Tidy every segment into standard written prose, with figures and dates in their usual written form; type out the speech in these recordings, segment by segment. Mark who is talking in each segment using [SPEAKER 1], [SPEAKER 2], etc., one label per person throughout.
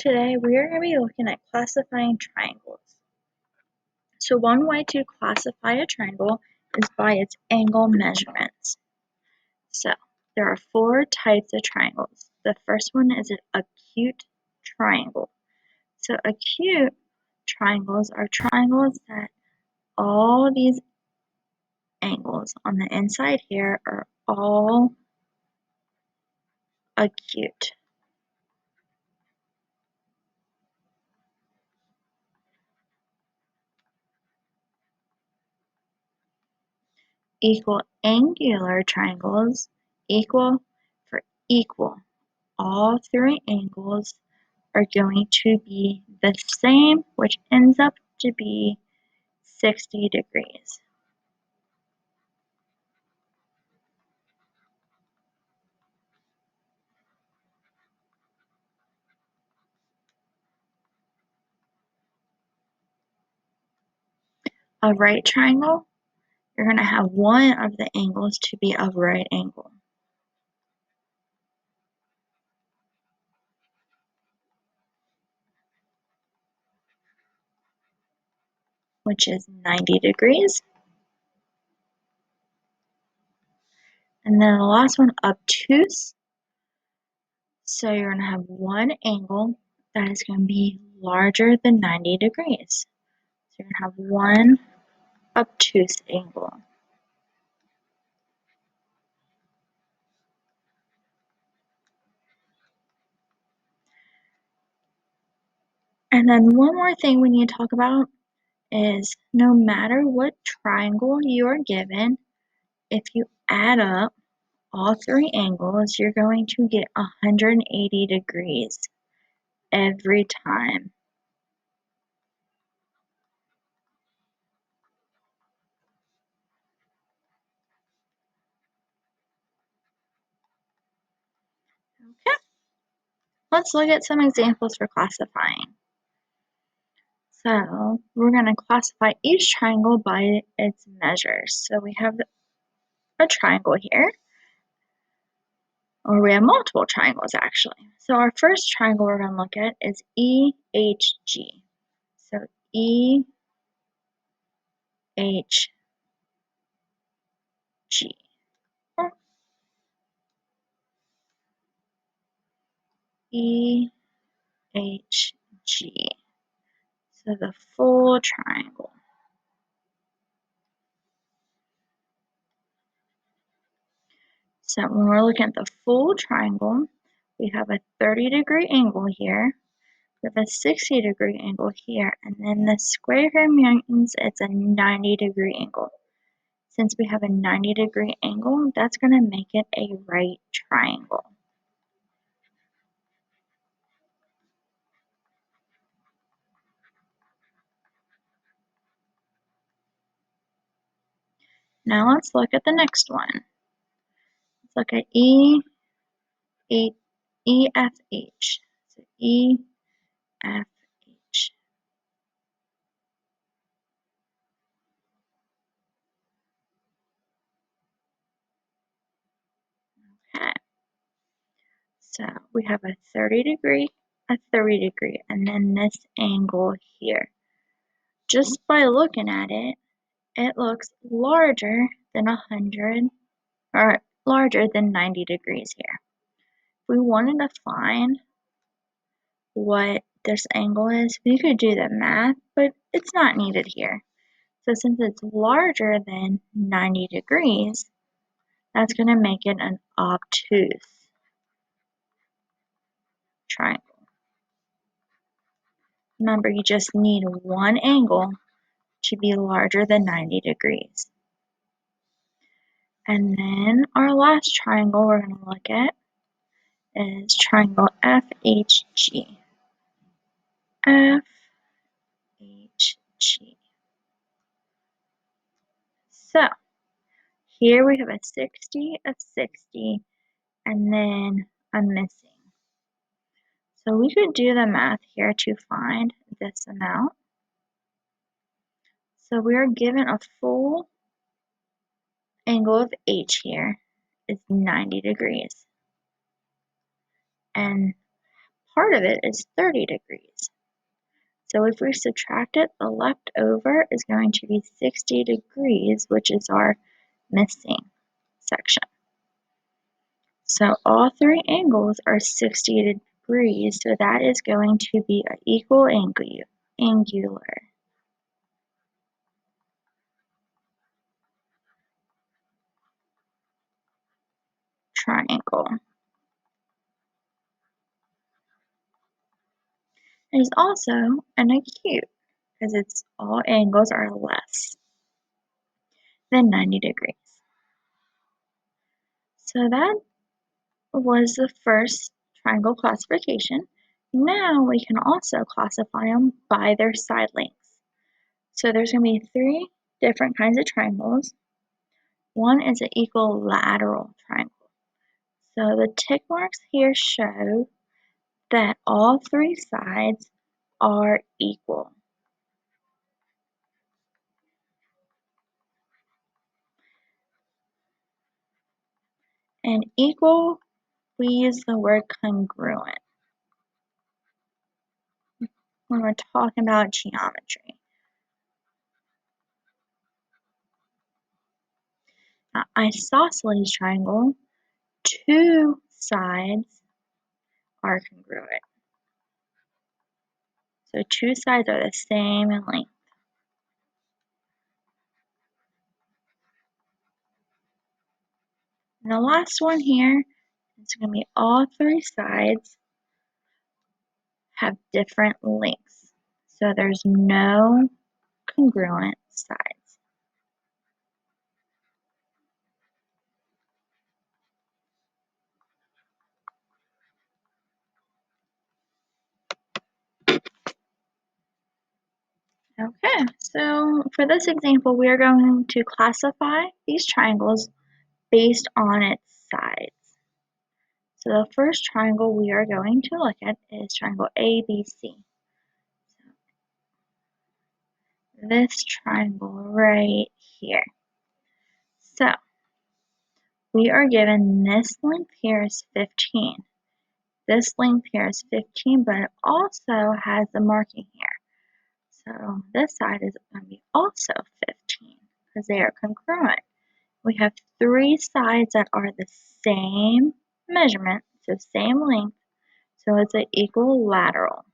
[SPEAKER 1] Today we are going to be looking at classifying triangles. So one way to classify a triangle is by its angle measurements. So there are 4 types of triangles. The first one is an acute triangle. So acute triangles are triangles that all these angles on the inside here are all acute. Equal angular triangles equal for equal. All 3 angles are going to be the same, which ends up to be 60 degrees. A right triangle, you're going to have one of the angles to be a right angle, which is 90 degrees. And then the last one, obtuse. So you're going to have one angle that is going to be larger than 90 degrees. So you're going to have one obtuse angle. And then one more thing we need to talk about is no matter what triangle you are given, if you add up all 3 angles, you're going to get 180 degrees every time. Okay, let's look at some examples for classifying. So we're going to classify each triangle by its measures. So we have a triangle here, or we have multiple triangles actually. So our first triangle we're going to look at is EHG. So EHG. EHG. So the full triangle. So when we're looking at the full triangle, we have a 30-degree angle here, we have a 60-degree angle here, and then the square here means it's a 90-degree angle. Since we have a 90-degree angle, that's going to make it a right triangle. Now let's look at the next one. Let's look at EFH. So EFH. Okay. So we have a 30-degree, a 30-degree, and then this angle here. Just by looking at it, it looks larger than 100, or larger than 90 degrees here. If we wanted to find what this angle is, we could do the math, but it's not needed here. So since it's larger than 90 degrees, that's going to make it an obtuse triangle. Remember, you just need one angle to be larger than 90 degrees. And then our last triangle we're going to look at is triangle FHG. FHG. So here we have a 60, a 60, and then a missing. So we could do the math here to find this amount. So we are given a full angle of H here is 90 degrees. And part of it is 30 degrees. So if we subtract it, the leftover is going to be 60 degrees, which is our missing section. So all three angles are 60 degrees, so that is going to be an equal angular triangle. It is also an acute because its all angles are less than 90 degrees. So that was the first triangle classification. Now we can also classify them by their side lengths. So there's going to be three different kinds of triangles. One is an equilateral triangle. So the tick marks here show that all three sides are equal. And equal, we use the word congruent when we're talking about geometry. Now, isosceles triangle, two sides are congruent. So two sides are the same in length. And the last one here is going to be all three sides have different lengths. So there's no congruent sides. Okay, so for this example, we are going to classify these triangles based on its sides. So the first triangle we are going to look at is triangle ABC. This triangle right here. So we are given this length here is 15. This length here is 15, but it also has the marking here. So this side is going to be also 15 because they are congruent. We have three sides that are the same measurement, so same length, so it's an equilateral.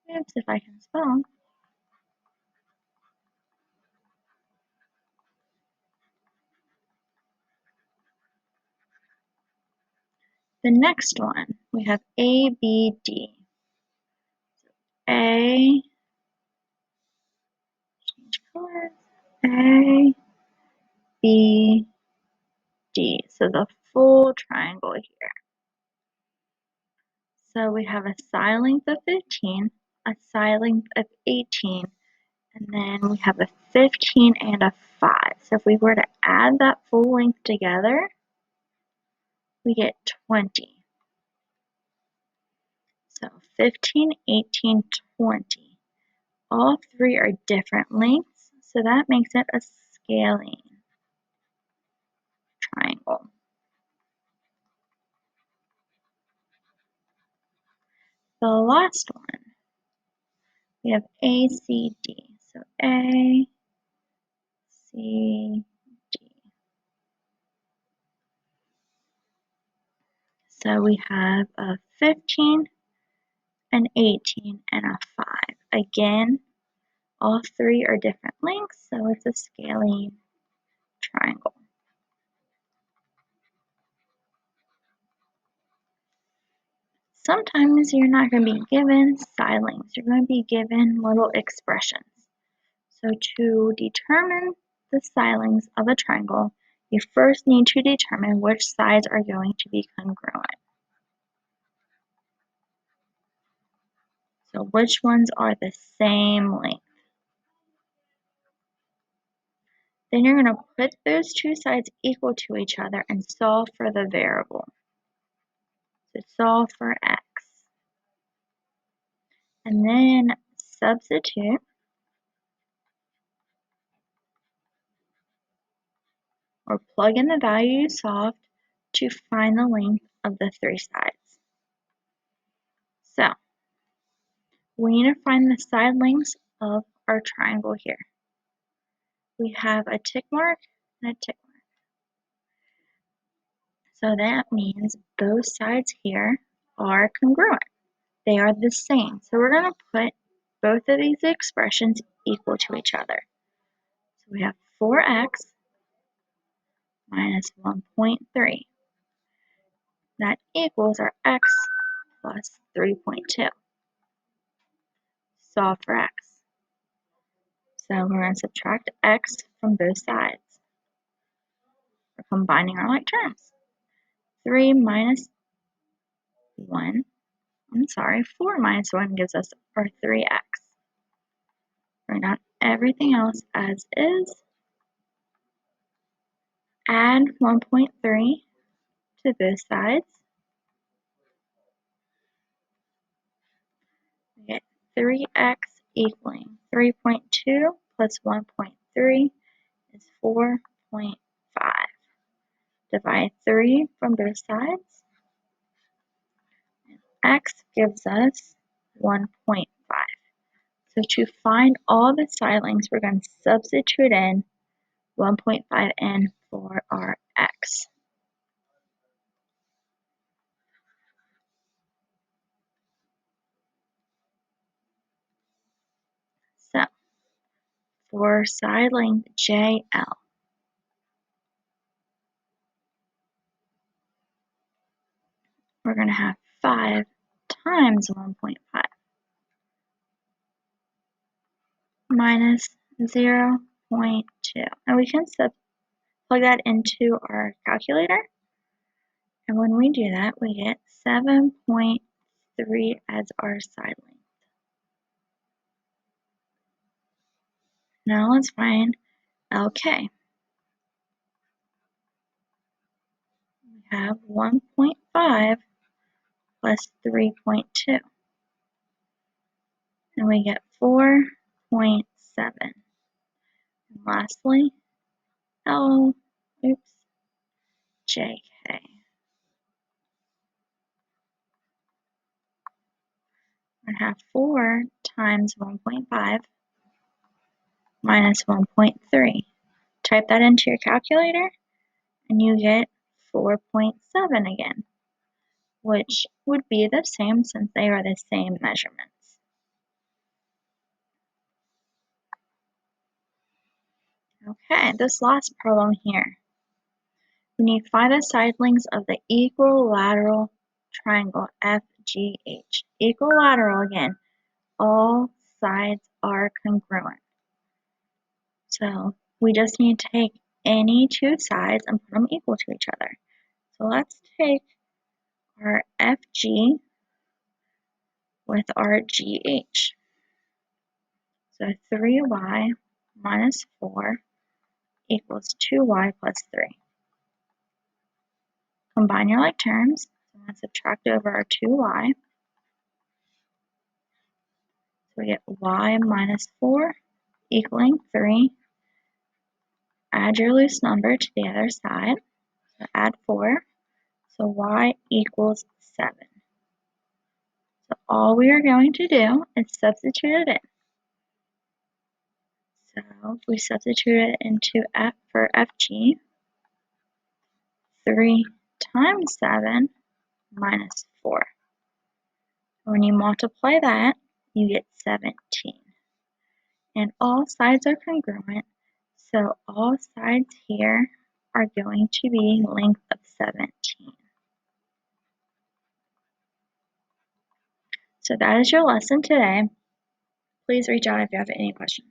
[SPEAKER 1] Oops, if I can spell. The next one, we have ABD. A, change colors, A, B, D. So the full triangle here. So we have a side length of 15, a side length of 18, and then we have a 15 and a 5. So if we were to add that full length together, we get 20. So 15, 18, 20. All three are different lengths, so that makes it a scaling triangle. The last one, we have ACD. So A, C, D. So we have a 15, an 18, and a 5. Again, all three are different lengths, so it's a scaling triangle. Sometimes you're not going to be given side lengths, you're going to be given little expressions. So to determine the side lengths of a triangle, you first need to determine which sides are going to be congruent. So which ones are the same length. Then you're going to put those two sides equal to each other and solve for the variable. So solve for x. And then substitute or plug in the value you solved to find the length of the three sides. So we need to find the side lengths of our triangle here. We have a tick mark and a tick mark. So that means both sides here are congruent. They are the same. So we're going to put both of these expressions equal to each other. So we have 4x minus 1.3. That equals our x plus 3.2. Solve for x. So we're going to subtract x from both sides. We're combining our like terms. 4 minus 1 gives us our 3x. Write out everything else as is. Add 1.3 to both sides. We get 3x equaling 3.2 plus 1.3 is 4.5. Divide 3 from both sides. X gives us 1.5. So to find all the side lengths, we're going to substitute in 1.5 in for our x. So for side length JL, we're going to have 5 times 1.5 minus 0.2. And we can plug that into our calculator. And when we do that, we get 7.3 as our side length. Now let's find LK. We have 1.5 plus 3.2. And we get 4.7. And lastly, JK. We're going to have 4 times 1.5 minus 1.3. Type that into your calculator, and you get 4.7 again, which would be the same since they are the same measurements. Okay, this last problem here. We need to find the side lengths of the equilateral triangle FGH. Equilateral again, all sides are congruent. So we just need to take any two sides and put them equal to each other. So let's take our FG with our GH. So 3y minus 4 equals 2y plus 3. Combine your like terms. So I'm going to subtract over our 2y. So we get y minus 4 equaling 3. Add your loose number to the other side. So add 4. So y equals 7. So all we are going to do is substitute it in. So if we substitute it into f for FG, 3 times 7 minus 4. When you multiply that, you get 17. And all sides are congruent, so all sides here are going to be length of 17. So that is your lesson today. Please reach out if you have any questions.